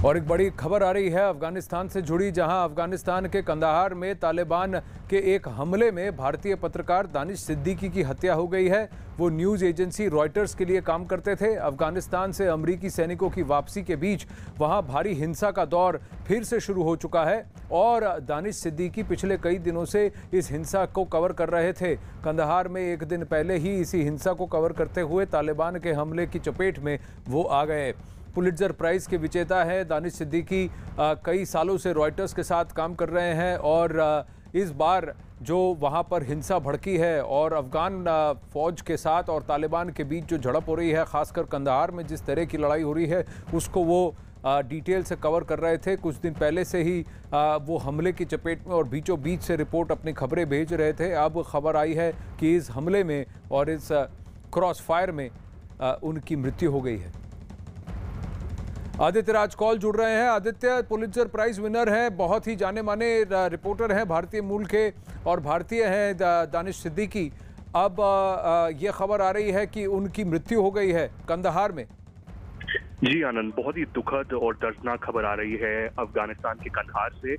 और एक बड़ी खबर आ रही है अफगानिस्तान से जुड़ी, जहां अफगानिस्तान के कंदाहार में तालिबान के एक हमले में भारतीय पत्रकार दानिश सिद्दीकी की हत्या हो गई है। वो न्यूज़ एजेंसी रॉयटर्स के लिए काम करते थे। अफगानिस्तान से अमेरिकी सैनिकों की वापसी के बीच वहां भारी हिंसा का दौर फिर से शुरू हो चुका है और दानिश सिद्दीकी पिछले कई दिनों से इस हिंसा को कवर कर रहे थे। कंदाहार में एक दिन पहले ही इसी हिंसा को कवर करते हुए तालिबान के हमले की चपेट में वो आ गए। पुलित्जर प्राइज़ के विजेता है दानिश सिद्दीकी, कई सालों से रॉयटर्स के साथ काम कर रहे हैं और इस बार जो वहां पर हिंसा भड़की है और अफगान फौज के साथ और तालिबान के बीच जो झड़प हो रही है, खासकर कंदाहार में जिस तरह की लड़ाई हो रही है उसको वो डिटेल से कवर कर रहे थे। कुछ दिन पहले से ही वो हमले की चपेट में और बीचों बीच से रिपोर्ट अपनी खबरें भेज रहे थे। अब खबर आई है कि इस हमले में और इस क्रॉस फायर में उनकी मृत्यु हो गई है। आदित्य राज कॉल जुड़ रहे हैं। आदित्य, पुलित्जर प्राइज विनर हैं, बहुत ही जाने माने रिपोर्टर हैं, भारतीय मूल के और भारतीय हैं दानिश सिद्दीकी। अब ये खबर आ रही है कि उनकी मृत्यु हो गई है कंदाहार में। जी आनंद, बहुत ही दुखद और दर्दनाक खबर आ रही है अफगानिस्तान के कंधार से।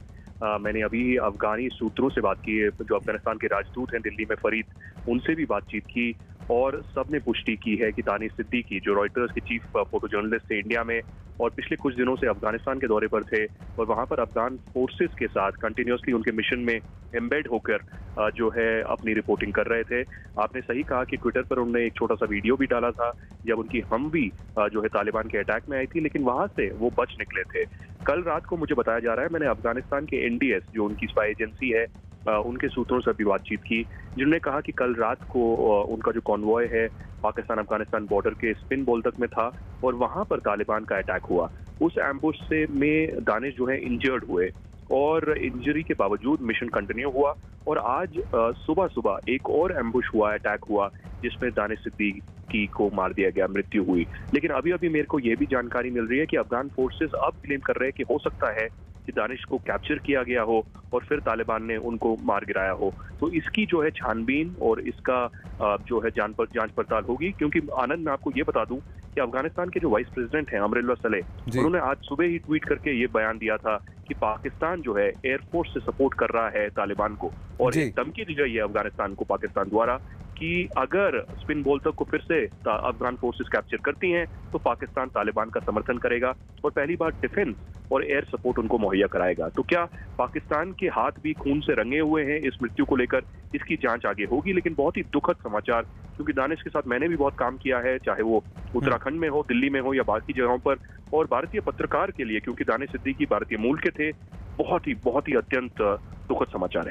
मैंने अभी अफगानी सूत्रों से बात की है, जो अफगानिस्तान के राजदूत हैं दिल्ली में फरीद, उनसे भी बातचीत की और सबने पुष्टि की है कि दानिश सिद्दीकी जो रॉयटर्स के चीफ फोटो जर्नलिस्ट थे इंडिया में और पिछले कुछ दिनों से अफगानिस्तान के दौरे पर थे और वहां पर अफगान फोर्सेस के साथ कंटिन्यूसली उनके मिशन में एम्बेड होकर जो है अपनी रिपोर्टिंग कर रहे थे। आपने सही कहा कि ट्विटर पर उन्होंने एक छोटा सा वीडियो भी डाला था जब उनकी हमवी जो है तालिबान के अटैक में आई थी, लेकिन वहां से वो बच निकले थे। कल रात को मुझे बताया जा रहा है, मैंने अफगानिस्तान के एनडीएस जो उनकी स्पाई एजेंसी है उनके सूत्रों से भी बातचीत की, जिन्होंने कहा कि कल रात को उनका जो कॉन्वॉय है पाकिस्तान अफगानिस्तान बॉर्डर के स्पिन बोल्दक में था और वहां पर तालिबान का अटैक हुआ। उस एम्बुश से में दानिश जो है इंजर्ड हुए और इंजरी के बावजूद मिशन कंटिन्यू हुआ और आज सुबह सुबह एक और एम्बुश हुआ, अटैक हुआ, जिसमें दानिश सिद्दीकी को मार दिया गया, मृत्यु हुई। लेकिन अभी अभी मेरे को ये भी जानकारी मिल रही है कि अफगान फोर्सेस अब क्लेम कर रहे हैं कि हो सकता है कि दानिश को कैप्चर किया गया हो और फिर तालिबान ने उनको मार गिराया हो। तो इसकी जो है छानबीन और इसका जो है जांच पड़ताल होगी, क्योंकि आनंद मैं आपको ये बता दूं कि अफगानिस्तान के जो वाइस प्रेसिडेंट हैं अमरुल्लाह सलेह, उन्होंने आज सुबह ही ट्वीट करके ये बयान दिया था कि पाकिस्तान जो है एयरफोर्स से सपोर्ट कर रहा है तालिबान को और एक धमकी दी गई है अफगानिस्तान को पाकिस्तान द्वारा कि अगर स्पिन बोल्दक को फिर से अफगान फोर्सेस कैप्चर करती हैं तो पाकिस्तान तालिबान का समर्थन करेगा और पहली बार डिफेंस और एयर सपोर्ट उनको मुहैया कराएगा। तो क्या पाकिस्तान के हाथ भी खून से रंगे हुए हैं इस मृत्यु को लेकर? इसकी जांच आगे होगी। लेकिन बहुत ही दुखद समाचार, क्योंकि दानिश के साथ मैंने भी बहुत काम किया है, चाहे वो उत्तराखंड में हो, दिल्ली में हो या बाकी जगहों पर, और भारतीय पत्रकार के लिए, क्योंकि दानिश सिद्दीकी भारतीय मूल के थे, बहुत ही अत्यंत दुखद समाचार है।